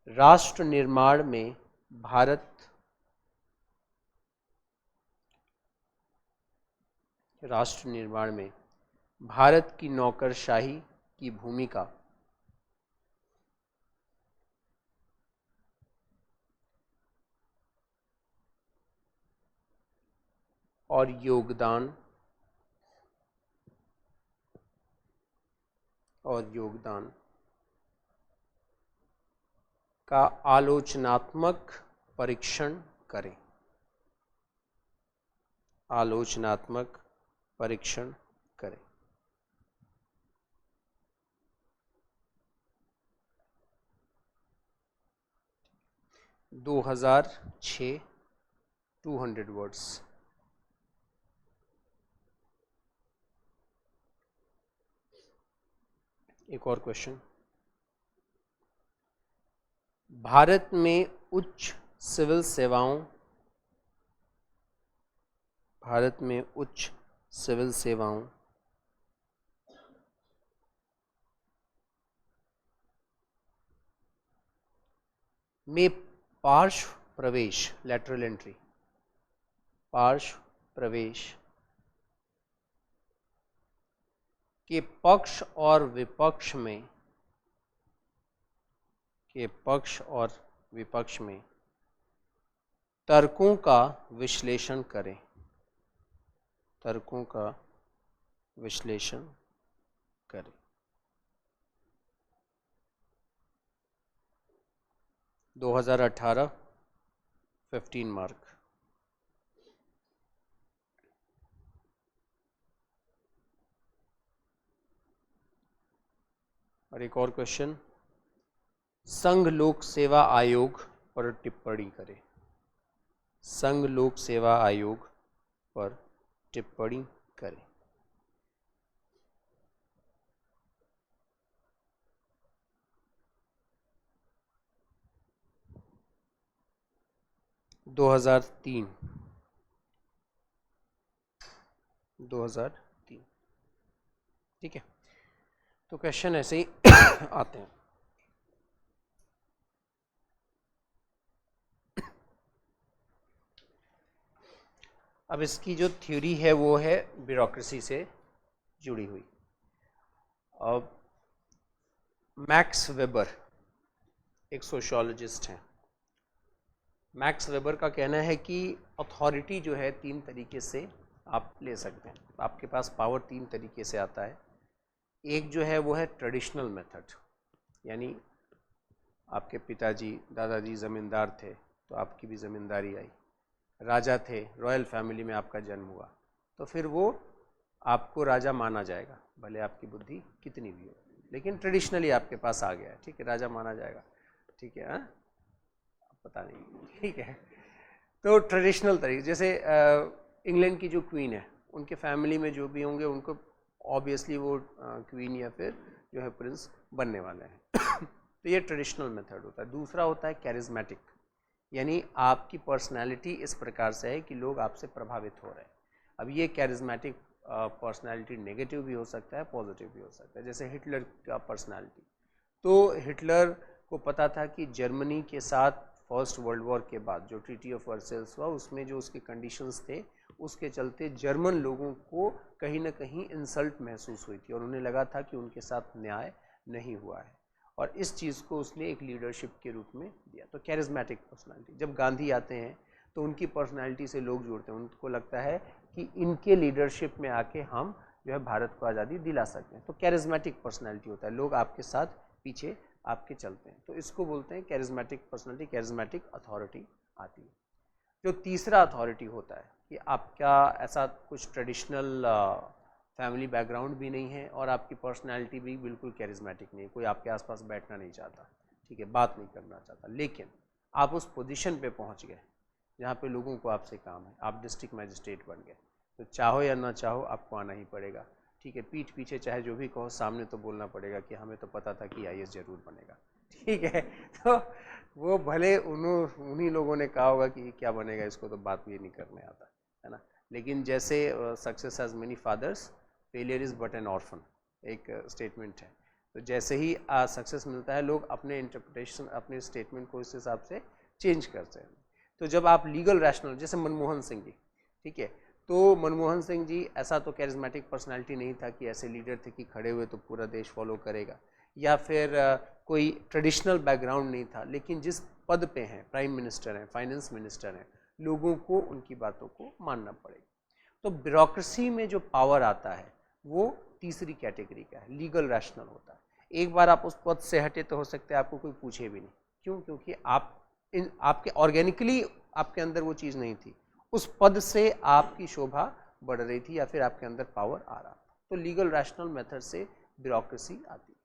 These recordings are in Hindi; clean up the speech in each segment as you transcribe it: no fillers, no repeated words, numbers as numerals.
राष्ट्र निर्माण में भारत की नौकरशाही की भूमिका और योगदान का आलोचनात्मक परीक्षण करें। 2006 200 वर्ड्स। एक और क्वेश्चन, भारत में उच्च सिविल सेवाओं में पार्श्व प्रवेश लैटरल एंट्री के पक्ष और विपक्ष में तर्कों का विश्लेषण करें। 2018 15 मार्क। और एक और क्वेश्चन, संघ लोक सेवा आयोग पर टिप्पणी करें। 2003 ठीक है। तो क्वेश्चन ऐसे ही आते हैं। अब इसकी जो थ्योरी है वो है ब्यूरोक्रेसी से जुड़ी हुई। अब मैक्स वेबर एक सोशियोलॉजिस्ट हैं। मैक्स वेबर का कहना है कि अथॉरिटी जो है 3 तरीके से आप ले सकते हैं। आपके पास पावर 3 तरीके से आता है। एक जो है वो है ट्रेडिशनल मेथड, यानी आपके पिताजी दादाजी ज़मींदार थे तो आपकी भी ज़मींदारी आई, राजा थे, रॉयल फैमिली में आपका जन्म हुआ, तो फिर वो आपको राजा माना जाएगा, भले आपकी बुद्धि कितनी भी हो, लेकिन ट्रेडिशनली आपके पास आ गया है, ठीक है, राजा माना जाएगा, ठीक है। पता नहीं, ठीक है। तो ट्रेडिशनल तरीके, जैसे इंग्लैंड की जो क्वीन है उनके फैमिली में जो भी होंगे उनको ऑब्वियसली वो क्वीन या फिर जो है प्रिंस बनने वाले हैं। तो ये ट्रेडिशनल मेथड होता है। दूसरा होता है कैरिज्मेटिक, यानी आपकी पर्सनैलिटी इस प्रकार से है कि लोग आपसे प्रभावित हो रहे हैं। अब ये कैरिज्मेटिक पर्सनैलिटी नेगेटिव भी हो सकता है, पॉजिटिव भी हो सकता है। जैसे हिटलर का पर्सनैलिटी, तो हिटलर को पता था कि जर्मनी के साथ फर्स्ट वर्ल्ड वॉर के बाद जो ट्रीटी ऑफ वर्सेल्स हुआ उसमें जो उसके कंडीशंस थे उसके चलते जर्मन लोगों को कहीं ना कहीं इंसल्ट महसूस हुई थी और उन्हें लगा था कि उनके साथ न्याय नहीं हुआ है, और इस चीज़ को उसने एक लीडरशिप के रूप में दिया। तो कैरिज्मेटिक पर्सनालिटी, जब गांधी आते हैं तो उनकी पर्सनालिटी से लोग जुड़ते हैं, उनको लगता है कि इनके लीडरशिप में आके हम जो है भारत को आज़ादी दिला सकते हैं। तो कैरिज्मेटिक पर्सनालिटी होता है, लोग आपके साथ पीछे आपके चलते हैं, तो इसको बोलते हैं कैरिज्मेटिक पर्सनालिटी, कैरिज्मेटिक अथॉरिटी आती है। जो तीसरा अथॉरिटी होता है कि आपका ऐसा कुछ ट्रेडिशनल फैमिली बैकग्राउंड भी नहीं है और आपकी पर्सनालिटी भी बिल्कुल कैरिज्मेटिक नहीं है, कोई आपके आसपास बैठना नहीं चाहता, ठीक है, बात नहीं करना चाहता, लेकिन आप उस पोजीशन पे पहुंच गए जहाँ पे लोगों को आपसे काम है, आप डिस्ट्रिक्ट मैजिस्ट्रेट बन गए, तो चाहो या ना चाहो आपको आना ही पड़ेगा, ठीक है। पीठ पीछे चाहे जो भी कहो, सामने तो बोलना पड़ेगा कि हमें तो पता था कि IAS जरूर बनेगा, ठीक है। तो वो भले उन्हीं लोगों ने कहा होगा कि क्या बनेगा, इसको तो बात भी नहीं करने आता है ना, लेकिन जैसे success has many fathers, failure is but an orphan, एक स्टेटमेंट है। तो जैसे ही सक्सेस मिलता है लोग अपने इंटरप्रिटेशन, अपने स्टेटमेंट को इस हिसाब से चेंज करते हैं। तो जब आप लीगल रैशनल, जैसे मनमोहन सिंह जी, ठीक है, तो मनमोहन सिंह जी ऐसा तो कैरिज्मेटिक पर्सनालिटी नहीं था कि ऐसे लीडर थे कि खड़े हुए तो पूरा देश फॉलो करेगा, या फिर कोई ट्रेडिशनल बैकग्राउंड नहीं था, लेकिन जिस पद पे हैं, प्राइम मिनिस्टर हैं, फाइनेंस मिनिस्टर हैं, लोगों को उनकी बातों को मानना पड़ेगा। तो ब्यूरोक्रेसी में जो पावर आता है वो तीसरी कैटेगरी का है, लीगल रैशनल होता है। एक बार आप उस पद से हटे तो हो सकता है आपको कोई पूछे भी नहीं, क्यों? क्योंकि आपके ऑर्गेनिकली आपके अंदर वो चीज़ नहीं थी, उस पद से आपकी शोभा बढ़ रही थी या फिर आपके अंदर पावर आ रहा था। तो लीगल रैशनल मेथड से ब्यूरोक्रेसी आती है।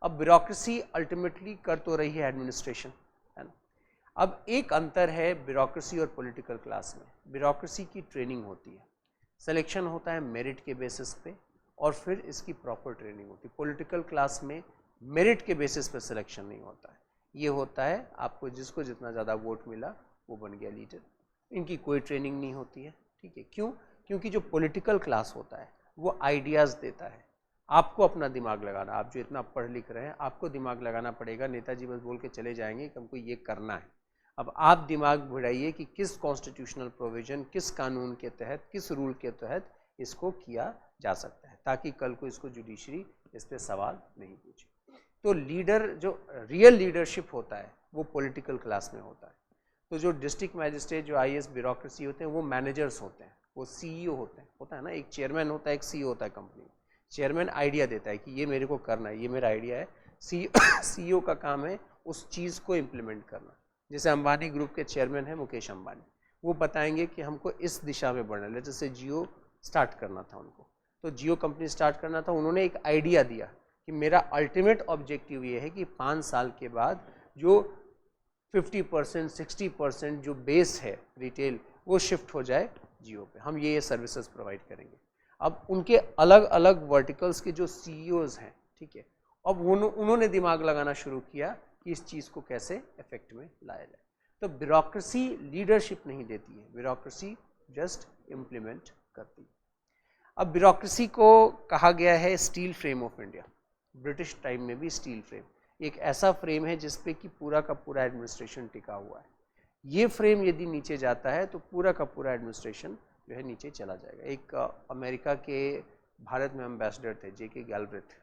अब ब्यूरोक्रेसी अल्टीमेटली कर तो रही है एडमिनिस्ट्रेशन, है ना। अब एक अंतर है ब्यूरोक्रेसी और पॉलिटिकल क्लास में। ब्यूरोक्रेसी की ट्रेनिंग होती है, सिलेक्शन होता है मेरिट के बेसिस पे, और फिर इसकी प्रॉपर ट्रेनिंग होती है। पॉलिटिकल क्लास में मेरिट के बेसिस पे सिलेक्शन नहीं होता है, ये होता है आपको जिसको जितना ज़्यादा वोट मिला वो बन गया लीडर। इनकी कोई ट्रेनिंग नहीं होती है, ठीक है। क्यों? क्योंकि जो पॉलिटिकल क्लास होता है वो आइडियाज़ देता है, आपको अपना दिमाग लगाना। आप जो इतना पढ़ लिख रहे हैं आपको दिमाग लगाना पड़ेगा, नेताजी बस बोल के चले जाएंगे कि हमको ये करना है। अब आप दिमाग भिड़ाइए कि किस कॉन्स्टिट्यूशनल प्रोविजन, किस कानून के तहत, किस रूल के तहत इसको किया जा सकता है, ताकि कल को इसको जुडिशरी इस पर सवाल नहीं पूछे। तो लीडर, जो रियल लीडरशिप होता है वो पॉलिटिकल क्लास में होता है। तो जो डिस्ट्रिक्ट मैजिस्ट्रेट, जो आईएएस ब्यूरोक्रेसी होते हैं वो मैनेजर्स होते हैं, वो सीईओ होते हैं, होता है ना, एक चेयरमैन होता है, एक सीईओ होता है कंपनी में। चेयरमैन आइडिया देता है कि ये मेरे को करना है, ये मेरा आइडिया है। सीईओ का काम है उस चीज़ को इम्प्लीमेंट करना। जैसे अंबानी ग्रुप के चेयरमैन हैं मुकेश अंबानी, वो बताएंगे कि हमको इस दिशा में बढ़ना है। जैसे जियो स्टार्ट करना था उनको, तो जियो कंपनी स्टार्ट करना था, उन्होंने एक आइडिया दिया कि मेरा अल्टीमेट ऑब्जेक्टिव ये है कि 5 साल के बाद जो 50%, 60% जो बेस है रिटेल, वो शिफ्ट हो जाए जियो पे, हम ये सर्विसेज प्रोवाइड करेंगे। अब उनके अलग अलग वर्टिकल्स के जो सीईओज हैं, ठीक है, अब उन्होंने दिमाग लगाना शुरू किया कि इस चीज़ को कैसे इफेक्ट में लाया जाए। तो ब्यूरोक्रेसी लीडरशिप नहीं देती है, ब्यूरोक्रेसी जस्ट इम्प्लीमेंट करती है। अब ब्यूरोक्रेसी को कहा गया है steel frame of India. British time में भी स्टील फ्रेम एक ऐसा फ्रेम है जिसपे कि पूरा का पूरा एडमिनिस्ट्रेशन टिका हुआ है। ये फ्रेम यदि नीचे जाता है तो पूरा का पूरा एडमिनिस्ट्रेशन जो है नीचे चला जाएगा। एक अमेरिका के भारत में एम्बेसडर थे जेके गैलब्रेथ,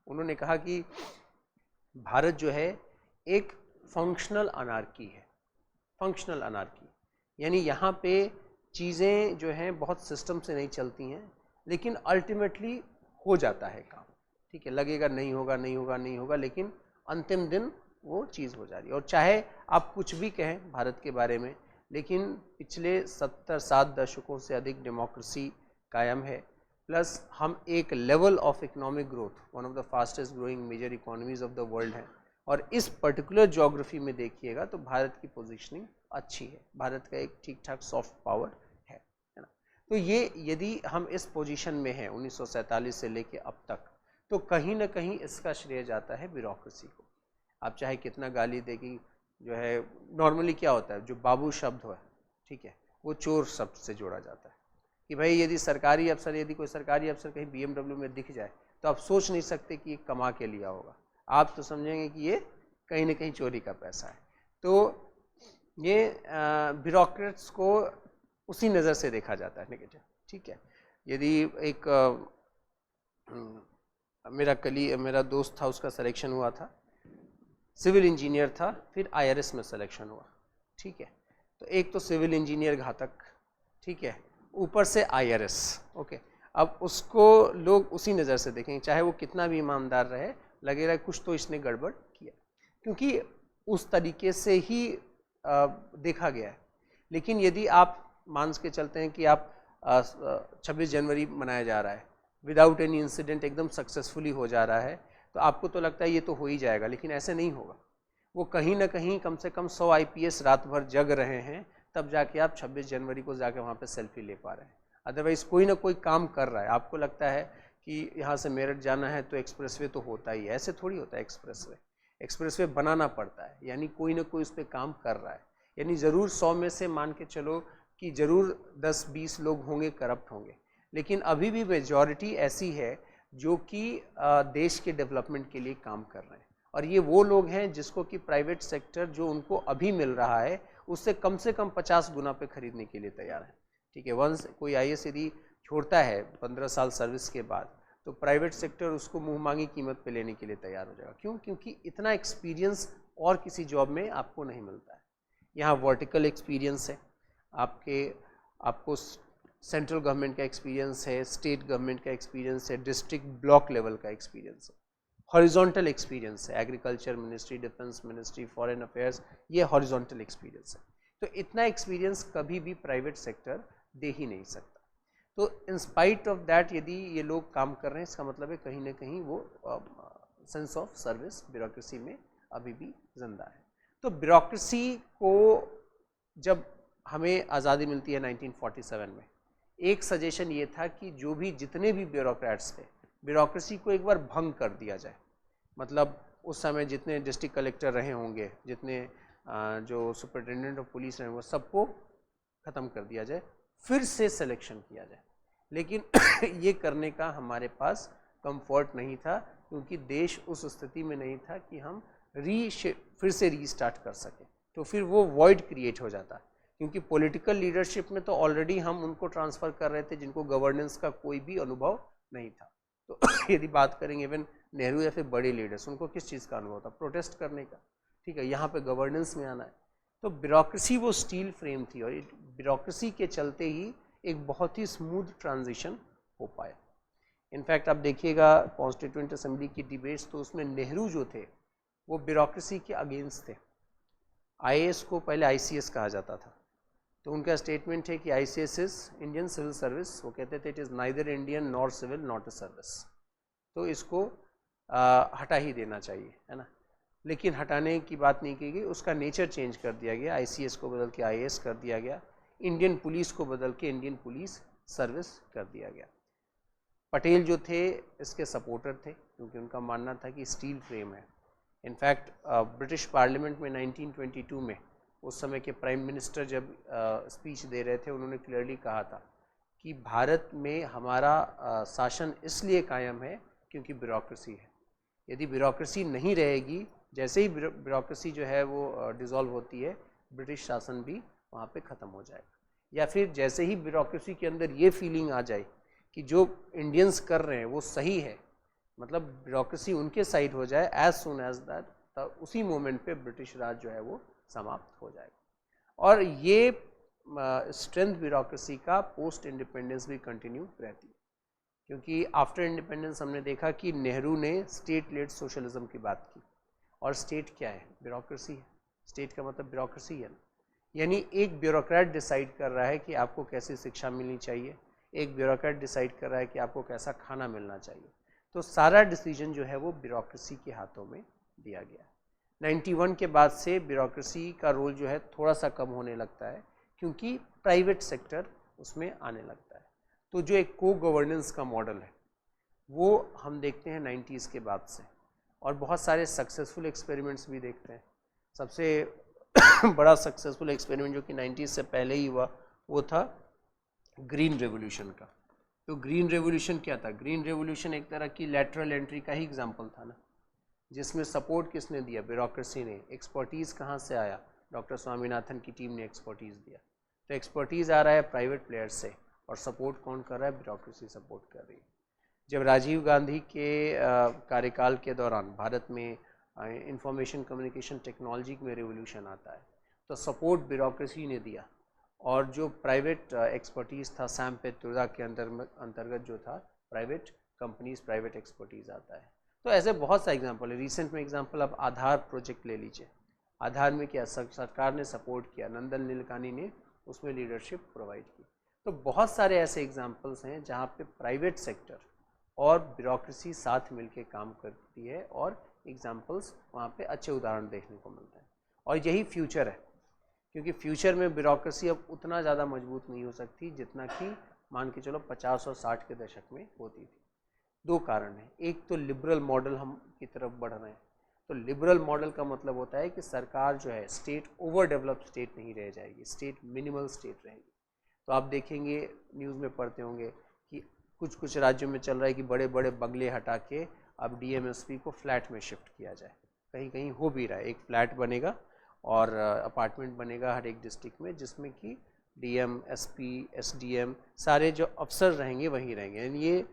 उन्होंने कहा कि भारत जो है एक फंक्शनल अनार्की है। फंक्शनल अनार्की यानी यहाँ पे चीज़ें जो हैं बहुत सिस्टम से नहीं चलती हैं, लेकिन अल्टीमेटली हो जाता है काम, ठीक है। लगेगा नहीं होगा नहीं होगा नहीं होगा, लेकिन अंतिम दिन वो चीज़ हो जा रही है। और चाहे आप कुछ भी कहें भारत के बारे में, लेकिन पिछले 70-60 दशकों से अधिक डेमोक्रेसी कायम है, प्लस हम एक level of economic growth, one of the fastest growing major economies of the world है। और इस पर्टिकुलर ज्योग्राफी में देखिएगा तो भारत की पोजीशनिंग अच्छी है, भारत का एक ठीक ठाक सॉफ्ट पावर है ना। तो ये यदि हम इस पोजीशन में हैं 1947 से लेके अब तक, तो कहीं ना कहीं इसका श्रेय जाता है ब्यूरोक्रेसी को। आप चाहे कितना गाली देगी, जो है नॉर्मली क्या होता है, जो बाबू शब्द है, ठीक है, वो चोर शब्द से जोड़ा जाता है कि भाई यदि सरकारी अफसर, यदि कोई सरकारी अफसर कहीं BMW में दिख जाए तो आप सोच नहीं सकते कि ये कमा के लिया होगा, आप तो समझेंगे कि ये कहीं ना कहीं चोरी का पैसा है। तो ये ब्यूरोक्रेट्स को उसी नज़र से देखा जाता है, नेगेटिव, ठीक है। यदि एक मेरा दोस्त था, उसका सिलेक्शन हुआ था, सिविल इंजीनियर था, फिर IRS में सिलेक्शन हुआ, ठीक है। तो एक तो सिविल इंजीनियर घातक, ठीक है, ऊपर से IRS, ओके। अब उसको लोग उसी नज़र से देखेंगे, चाहे वो कितना भी ईमानदार रहे, लगेगा कुछ तो इसने गड़बड़ किया, क्योंकि उस तरीके से ही देखा गया है। लेकिन यदि आप मान के चलते हैं कि आप 26 जनवरी मनाया जा रहा है, विदाउट एनी इंसिडेंट एकदम सक्सेसफुली हो जा रहा है, तो आपको तो लगता है ये तो हो ही जाएगा, लेकिन ऐसे नहीं होगा। वो कहीं ना कहीं कम से कम 100 IPS रात भर जग रहे हैं, तब जाके आप 26 जनवरी को जाके वहाँ पे सेल्फी ले पा रहे हैं। अदरवाइज़ कोई ना कोई काम कर रहा है, आपको लगता है कि यहाँ से मेरठ जाना है तो एक्सप्रेसवे तो होता ही है, ऐसे थोड़ी होता है। एक्सप्रेसवे बनाना पड़ता है, यानी कोई ना कोई उस पर काम कर रहा है। यानी ज़रूर 100 में से मान के चलो कि ज़रूर 10-20 लोग होंगे करप्ट होंगे, लेकिन अभी भी मेजॉरिटी ऐसी है जो कि देश के डेवलपमेंट के लिए काम कर रहे हैं। और ये वो लोग हैं जिसको कि प्राइवेट सेक्टर जो उनको अभी मिल रहा है उससे कम से कम 50 गुना पे खरीदने के लिए तैयार है। ठीक है, वंस कोई आईएएस यदि छोड़ता है 15 साल सर्विस के बाद, तो प्राइवेट सेक्टर उसको मुंह मांगी कीमत पे लेने के लिए तैयार हो जाएगा। क्यों? क्योंकि इतना एक्सपीरियंस और किसी जॉब में आपको नहीं मिलता है। यहाँ वर्टिकल एक्सपीरियंस है, आपको सेंट्रल गवर्नमेंट का एक्सपीरियंस है, स्टेट गवर्नमेंट का एक्सपीरियंस है, डिस्ट्रिक्ट ब्लॉक लेवल का एक्सपीरियंस है, हॉरिजॉन्टल एक्सपीरियंस है, agriculture ministry, defence ministry, foreign affairs, ये हॉरिजॉन्टल एक्सपीरियंस है। तो इतना एक्सपीरियंस कभी भी प्राइवेट सेक्टर दे ही नहीं सकता। तो इन स्पाइट ऑफ दैट यदि ये लोग काम कर रहे हैं, इसका मतलब है कहीं ना कहीं वो सेंस ऑफ सर्विस ब्यूरोक्रेसी में अभी भी जिंदा है। तो ब्यूरोक्रेसी को जब हमें आज़ादी मिलती है 1947 में, एक सजेशन ये था कि जो भी जितने भी ब्यूरोक्रेट्स थे, ब्यूरोक्रेसी को एक बार भंग कर दिया जाए। मतलब उस समय जितने डिस्ट्रिक्ट कलेक्टर रहे होंगे, जितने जो सुपरिटेंडेंट ऑफ पुलिस रहे, वो सबको ख़त्म कर दिया जाए, फिर से सिलेक्शन किया जाए। लेकिन ये करने का हमारे पास कंफर्ट नहीं था, क्योंकि देश उस स्थिति में नहीं था कि हम फिर से रीस्टार्ट कर सकें। तो फिर वो वॉइड क्रिएट हो जाता, क्योंकि पॉलिटिकल लीडरशिप में तो ऑलरेडी हम उनको ट्रांसफ़र कर रहे थे जिनको गवर्नेंस का कोई भी अनुभव नहीं था। तो यदि बात करेंगे इवन नेहरू या फिर बड़े लीडर्स, उनको किस चीज़ का अनुभव था? प्रोटेस्ट करने का। ठीक है, यहाँ पे गवर्नेंस में आना है। तो ब्यूरोक्रेसी वो स्टील फ्रेम थी, और ब्यूरोक्रेसी के चलते ही एक बहुत ही स्मूथ ट्रांजिशन हो पाया। इनफैक्ट आप देखिएगा कॉन्स्टिट्यूएंट असेंबली की डिबेट्स, तो उसमें नेहरू जो थे वो ब्यूरोक्रेसी के अगेंस्ट थे। आईएएस को पहले आईसीएस कहा जाता था, तो उनका स्टेटमेंट है कि ICS is Indian civil service. वो कहते थे it is neither Indian nor civil not a service, तो इसको हटा ही देना चाहिए, है ना। लेकिन हटाने की बात नहीं की गई, उसका नेचर चेंज कर दिया गया। आईसीएस को बदल के आईएएस कर दिया गया, इंडियन पुलिस को बदल के इंडियन पुलिस सर्विस कर दिया गया। पटेल जो थे इसके सपोर्टर थे, क्योंकि उनका मानना था कि स्टील फ्रेम है। इनफैक्ट ब्रिटिश पार्लियामेंट में 1922 में उस समय के प्राइम मिनिस्टर जब स्पीच दे रहे थे, उन्होंने क्लियरली कहा था कि भारत में हमारा शासन इसलिए कायम है क्योंकि ब्यूरोक्रेसी है। यदि ब्यूरोक्रेसी नहीं रहेगी, जैसे ही ब्यूरोक्रेसी जो है वो डिसॉल्व होती है, ब्रिटिश शासन भी वहाँ पे ख़त्म हो जाएगा। या फिर जैसे ही ब्यूरोक्रेसी के अंदर ये फीलिंग आ जाए कि जो इंडियंस कर रहे हैं वो सही है, मतलब ब्यूरोक्रेसी उनके साइड हो जाए, एज सुन एज दैट, तब उसी मोमेंट पे ब्रिटिश राज जो है वो समाप्त हो जाएगा। और ये स्ट्रेंथ ब्यूरोक्रेसी का पोस्ट इंडिपेंडेंस भी कंटिन्यू रहती है, क्योंकि आफ्टर इंडिपेंडेंस हमने देखा कि नेहरू ने स्टेट लेड सोशलिज्म की बात की। और स्टेट क्या है? ब्यूरोक्रेसी है। स्टेट का मतलब ब्यूरोक्रेसी है ना, यानी एक ब्यूरोक्रेट डिसाइड कर रहा है कि आपको कैसी शिक्षा मिलनी चाहिए, एक ब्यूरोक्रेट डिसाइड कर रहा है कि आपको कैसा खाना मिलना चाहिए। तो सारा डिसीजन जो है वो ब्यूरोक्रेसी के हाथों में दिया गया। 91 के बाद से ब्यूरोक्रेसी का रोल जो है थोड़ा सा कम होने लगता है, क्योंकि प्राइवेट सेक्टर उसमें आने लगता है। तो जो एक को गवर्नेंस का मॉडल है वो हम देखते हैं 90s के बाद से, और बहुत सारे सक्सेसफुल एक्सपेरिमेंट्स भी देखते हैं। सबसे बड़ा सक्सेसफुल एक्सपेरिमेंट जो कि 90s से पहले ही हुआ, वो था ग्रीन रेवोल्यूशन का। तो ग्रीन रेवोल्यूशन क्या था? ग्रीन रेवोल्यूशन एक तरह की लैटरल एंट्री का ही एग्जाम्पल था ना, जिसमें सपोर्ट किसने दिया? ब्यूरोक्रेसी ने। एक्सपर्टीज़ कहाँ से आया? डॉक्टर स्वामीनाथन की टीम ने एक्सपर्टीज़ दिया। तो एक्सपर्टीज़ आ रहा है प्राइवेट प्लेयर्स से, और सपोर्ट कौन कर रहा है? ब्यूरोक्रेसी सपोर्ट कर रही है। जब राजीव गांधी के कार्यकाल के दौरान भारत में इंफॉर्मेशन कम्युनिकेशन टेक्नोलॉजी में रेवोल्यूशन आता है, तो सपोर्ट ब्यूरोक्रेसी ने दिया, और जो प्राइवेट एक्सपर्टीज़ था, सैम पित्रोदा के अंतर्गत जो था प्राइवेट कंपनीज, प्राइवेट एक्सपर्टीज़ आता है। तो ऐसे बहुत सा एग्जाम्पल है। रिसेंट में एग्जाम्पल आप आधार प्रोजेक्ट ले लीजिए। आधार में क्या सरकार ने सपोर्ट किया, नंदन नीलेकानी ने उसमें लीडरशिप प्रोवाइड की। तो बहुत सारे ऐसे एग्जाम्पल्स हैं जहाँ पे प्राइवेट सेक्टर और ब्यूरोक्रेसी साथ मिलके काम करती है, और एग्जाम्पल्स वहाँ पे अच्छे उदाहरण देखने को मिलते हैं। और यही फ्यूचर है, क्योंकि फ्यूचर में ब्यूरोक्रेसी अब उतना ज़्यादा मजबूत नहीं हो सकती जितना कि मान के चलो 50 और 60 के दशक में होती थी। दो कारण हैं। एक तो लिबरल मॉडल हम की तरफ बढ़ रहे हैं। तो लिबरल मॉडल का मतलब होता है कि सरकार जो है, स्टेट ओवर डेवलप्ड स्टेट नहीं रह जाएगी, स्टेट मिनिमल स्टेट रहेगी। तो आप देखेंगे, न्यूज़ में पढ़ते होंगे कि कुछ कुछ राज्यों में चल रहा है कि बड़े बड़े बंगले हटा के अब डीएमएसपी को फ्लैट में शिफ्ट किया जाए। कहीं कहीं हो भी रहा है, एक फ्लैट बनेगा और अपार्टमेंट बनेगा हर एक डिस्ट्रिक्ट में, जिसमें कि डीएम, एसपी, एसडीएम सारे जो अफसर रहेंगे वहीं रहेंगे। यानी ये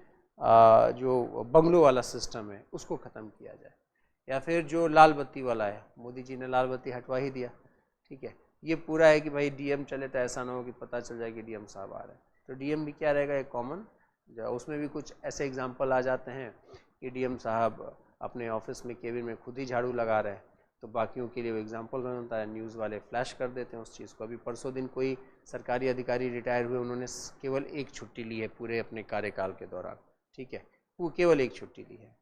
जो बंगलों वाला सिस्टम है उसको ख़त्म किया जाए। या फिर जो लाल बत्ती वाला है, मोदी जी ने लाल बत्ती हटवा ही दिया, ठीक है। ये पूरा है कि भाई डीएम चले तो ऐसा ना हो कि पता चल जाए कि डीएम साहब आ रहे हैं, तो डीएम भी क्या रहेगा, एक कॉमन। उसमें भी कुछ ऐसे एग्जाम्पल आ जाते हैं कि डीएम साहब अपने ऑफिस में केबिन में खुद ही झाड़ू लगा रहे हैं, तो बाकियों के लिए वो एग्जाम्पल बनता है, न्यूज़ वाले फ्लैश कर देते हैं उस चीज़ को। अभी परसों दिन कोई सरकारी अधिकारी रिटायर हुए, उन्होंने केवल एक छुट्टी ली है पूरे अपने कार्यकाल के दौरान, ठीक है, वो केवल एक छुट्टी ली है।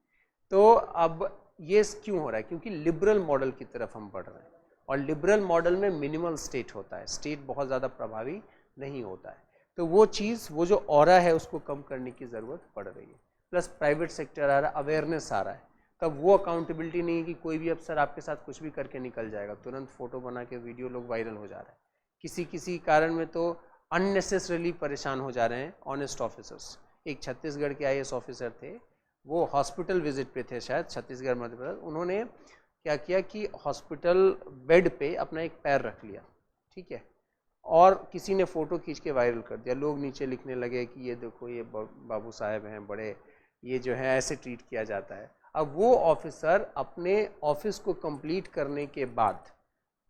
तो अब ये क्यों हो रहा है? क्योंकि लिबरल मॉडल की तरफ हम बढ़ रहे हैं, और लिबरल मॉडल में मिनिमल स्टेट होता है, स्टेट बहुत ज़्यादा प्रभावी नहीं होता है। तो वो चीज़, वो जो ऑरा है उसको कम करने की ज़रूरत पड़ रही है। प्लस प्राइवेट सेक्टर आ रहा है, अवेयरनेस आ रहा है, तब वो अकाउंटेबिलिटी नहीं है कि कोई भी अफसर आपके साथ कुछ भी करके निकल जाएगा, तुरंत फोटो बना के वीडियो लोग वायरल हो जा रहे हैं। किसी किसी कारण में तो अननेसेसरली परेशान हो जा रहे हैं ऑनेस्ट ऑफिसर्स। एक छत्तीसगढ़ के आईएएस ऑफिसर थे, वो हॉस्पिटल विजिट पे थे शायद छत्तीसगढ़ मध्य प्रदेश, उन्होंने क्या किया कि हॉस्पिटल बेड पे अपना एक पैर रख लिया, ठीक है, और किसी ने फ़ोटो खींच के वायरल कर दिया। लोग नीचे लिखने लगे कि ये देखो ये बाबू साहब हैं बड़े, ये जो है ऐसे ट्रीट किया जाता है। अब वो ऑफिसर अपने ऑफिस को कंप्लीट करने के बाद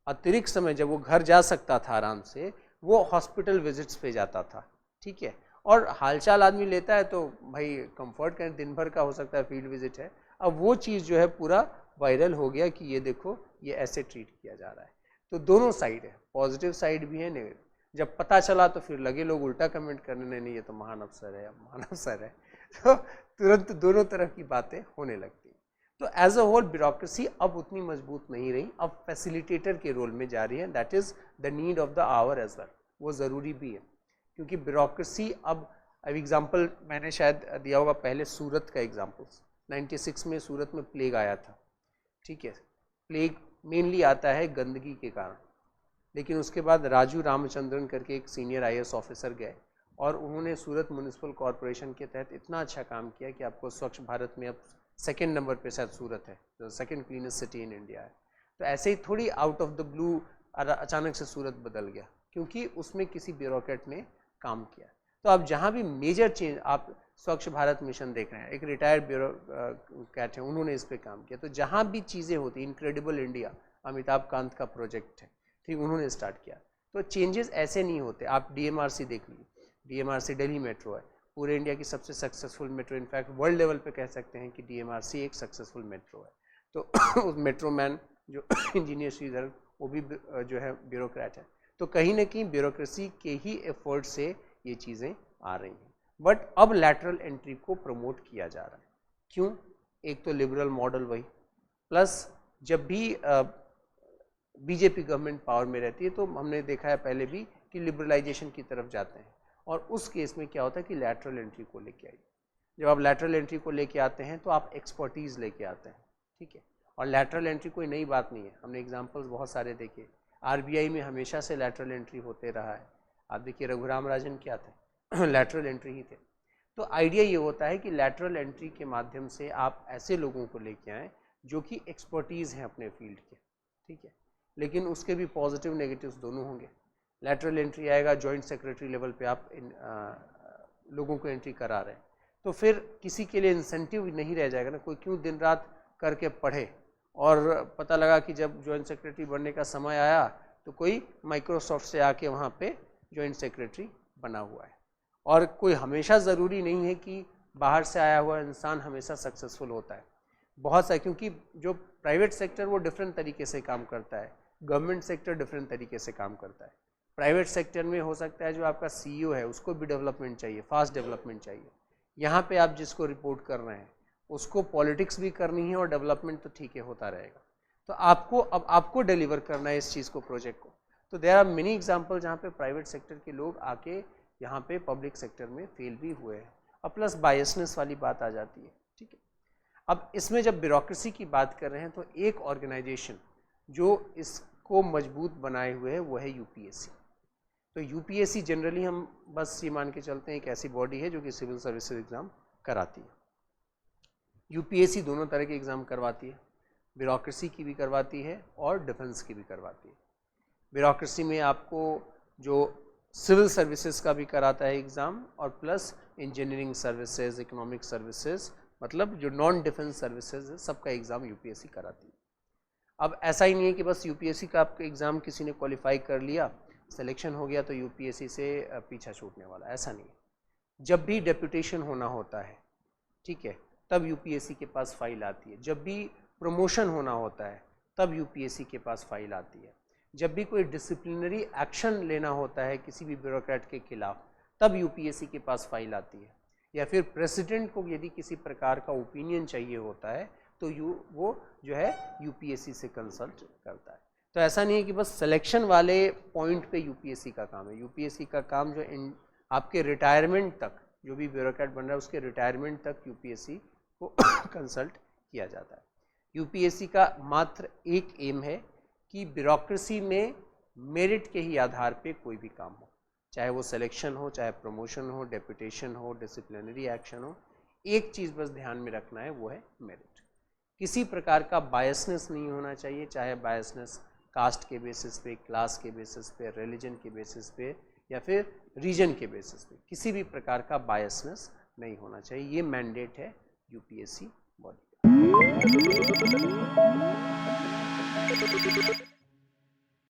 अतिरिक्त समय जब वो घर जा सकता था आराम से, वो हॉस्पिटल विजिट्स पे जाता था, ठीक है। और हालचाल आदमी लेता है तो भाई कंफर्ट का दिन भर का हो सकता है फील्ड विजिट है, अब वो चीज़ जो है पूरा वायरल हो गया कि ये देखो ये ऐसे ट्रीट किया जा रहा है। तो दोनों साइड है, पॉजिटिव साइड भी है, नेगेटिव। जब पता चला तो फिर लगे लोग उल्टा कमेंट करने, नहीं ये तो महान अफसर है, महान अफसर है, तो तुरंत दोनों तरह की बातें होने लगती। तो एज अ होल ब्यूरोक्रेसी अब उतनी मजबूत नहीं रही, अब फैसिलिटेटर के रोल में जा रही है। That is the need of the hour as well, वो ज़रूरी भी है, क्योंकि ब्यूरोक्रेसी अब एग्जाम्पल मैंने शायद दिया होगा पहले, सूरत का एग्जाम्पल। 96 में सूरत में प्लेग आया था, ठीक है। प्लेग मेनली आता है गंदगी के कारण, लेकिन उसके बाद राजू रामचंद्रन करके एक सीनियर आईएएस ऑफिसर गए और उन्होंने सूरत म्यूनिसिपल कॉरपोरेशन के तहत इतना अच्छा काम किया कि आपको स्वच्छ भारत में अब सेकेंड नंबर पे शायद सूरत है, जो second cleanest city in India है। तो ऐसे ही थोड़ी आउट ऑफ द ब्लू अचानक से सूरत बदल गया, क्योंकि उसमें किसी ब्यूरोक्रेट ने काम किया। तो अब जहाँ भी मेजर चेंज, आप स्वच्छ भारत मिशन देख रहे हैं, एक रिटायर्ड ब्यूरोक्रेट है, उन्होंने इस पे काम किया। तो जहाँ भी चीज़ें होती, इनक्रेडिबल इंडिया अमिताभ कांत का प्रोजेक्ट है, ठीक, उन्होंने स्टार्ट किया। तो चेंजेस ऐसे नहीं होते। आप डीएमआरसी देख लीजिए, डीएमआरसी दिल्ली मेट्रो है, पूरे इंडिया की सबसे successful metro, in fact world level पे कह सकते हैं कि डीएमआरसी एक सक्सेसफुल मेट्रो है। तो उस मेट्रो मैन जो इंजीनियर श्रीधर, वो भी जो है ब्यूरोक्रेट है। तो कहीं ना कहीं ब्यूरोक्रेसी के ही एफर्ट से ये चीज़ें आ रही हैं। बट अब लैटरल एंट्री को प्रमोट किया जा रहा है। क्यों? एक तो लिबरल मॉडल वही, प्लस जब भी बीजेपी गवर्नमेंट पावर में रहती है तो हमने देखा है पहले भी कि लिबरलाइजेशन की तरफ जाते हैं, और उस केस में क्या होता है कि लैटरल एंट्री को लेके आइए। जब आप लैटरल एंट्री को लेके आते हैं तो आप एक्सपर्टीज़ लेके आते हैं, ठीक है। और लैटरल एंट्री कोई नई बात नहीं है, हमने एग्जांपल्स बहुत सारे देखे। आरबीआई में हमेशा से लैटरल एंट्री होते रहा है। आप देखिए रघुराम राजन क्या थे, लैटरल एंट्री ही थे। तो आइडिया ये होता है कि लैटरल एंट्री के माध्यम से आप ऐसे लोगों को लेके आएँ जो कि एक्सपर्टीज़ हैं अपने फील्ड के, ठीक है। लेकिन उसके भी पॉजिटिव नेगेटिव्स दोनों होंगे। लैटरल एंट्री आएगा, जॉइंट सेक्रेटरी लेवल पे आप लोगों को एंट्री करा रहे हैं, तो फिर किसी के लिए इंसेंटिव नहीं रह जाएगा ना, कोई क्यों दिन रात करके पढ़े। और पता लगा कि जब जॉइंट सेक्रेटरी बनने का समय आया तो कोई माइक्रोसॉफ्ट से आके वहाँ पे जॉइंट सेक्रेटरी बना हुआ है। और कोई हमेशा ज़रूरी नहीं है कि बाहर से आया हुआ इंसान हमेशा सक्सेसफुल होता है, बहुत सा, क्योंकि जो प्राइवेट सेक्टर वो डिफरेंट तरीके से काम करता है, गवर्नमेंट सेक्टर डिफरेंट तरीके से काम करता है। प्राइवेट सेक्टर में हो सकता है जो आपका सीईओ है उसको भी डेवलपमेंट चाहिए, फास्ट डेवलपमेंट चाहिए। यहाँ पे आप जिसको रिपोर्ट कर रहे हैं उसको पॉलिटिक्स भी करनी है और डेवलपमेंट तो ठीक है होता रहेगा। तो आपको अब आपको डिलीवर करना है इस चीज़ को, प्रोजेक्ट को। तो देयर आर मेनी एग्जाम्पल जहाँ पे प्राइवेट सेक्टर के लोग आके यहाँ पे पब्लिक सेक्टर में फेल भी हुए हैं। और प्लस बायसनेस वाली बात आ जाती है, ठीक है। अब इसमें जब ब्यूरोक्रेसी की बात कर रहे हैं तो एक ऑर्गेनाइजेशन जो इसको मजबूत बनाए हुए है वो है यूपीएससी, तो यूपीएससी जनरली हम बस ये मान के चलते हैं एक ऐसी बॉडी है जो कि सिविल सर्विसेज एग्ज़ाम कराती है। यूपीएससी दोनों तरह के एग्ज़ाम करवाती है, ब्यूरोक्रेसी की भी करवाती है और डिफेंस की भी करवाती है। ब्यूरोक्रेसी में आपको जो सिविल सर्विसेज का भी कराता है एग्ज़ाम और plus engineering services, economic services, मतलब जो नॉन डिफेंस सर्विसेज है सबका एग्ज़ाम यूपीएससी कराती है। अब ऐसा ही नहीं है कि बस यूपीएससी का आपका एग्ज़ाम किसी ने क्वालिफाई कर लिया, सिलेक्शन हो गया तो यूपीएससी से पीछा छूटने वाला, ऐसा नहीं है। जब भी डेप्यूटेशन होना होता है, ठीक है, तब यूपीएससी के पास फाइल आती है। जब भी प्रमोशन होना होता है तब यूपीएससी के पास फाइल आती है। जब भी कोई डिसिप्लिनरी एक्शन लेना होता है किसी भी ब्यूरोक्रेट के खिलाफ तब यूपीएससी के पास फाइल आती है। या फिर प्रेसिडेंट को यदि किसी प्रकार का ओपिनियन चाहिए होता है तो वो जो है यूपीएससी से कंसल्ट करता है। तो ऐसा नहीं है कि बस सिलेक्शन वाले पॉइंट पे यूपीएससी का काम है। यूपीएससी का काम जो आपके रिटायरमेंट तक, जो भी ब्यूरोक्रेट बन रहा है उसके रिटायरमेंट तक यूपीएससी को कंसल्ट किया जाता है। यूपीएससी का मात्र एक एम है कि ब्यूरोक्रेसी में मेरिट के ही आधार पे कोई भी काम हो, चाहे वो सिलेक्शन हो, चाहे प्रमोशन हो, डेप्यूटेशन हो, डिसिप्लिनरी एक्शन हो, एक चीज़ बस ध्यान में रखना है, वो है मेरिट। किसी प्रकार का बायसनेस नहीं होना चाहिए, चाहे बायसनेस कास्ट के बेसिस पे, क्लास के बेसिस पे, रिलीजन के बेसिस पे या फिर रीजन के बेसिस पे, किसी भी प्रकार का बायसनेस नहीं होना चाहिए। ये मैंडेट है यूपीएससी बॉडी का।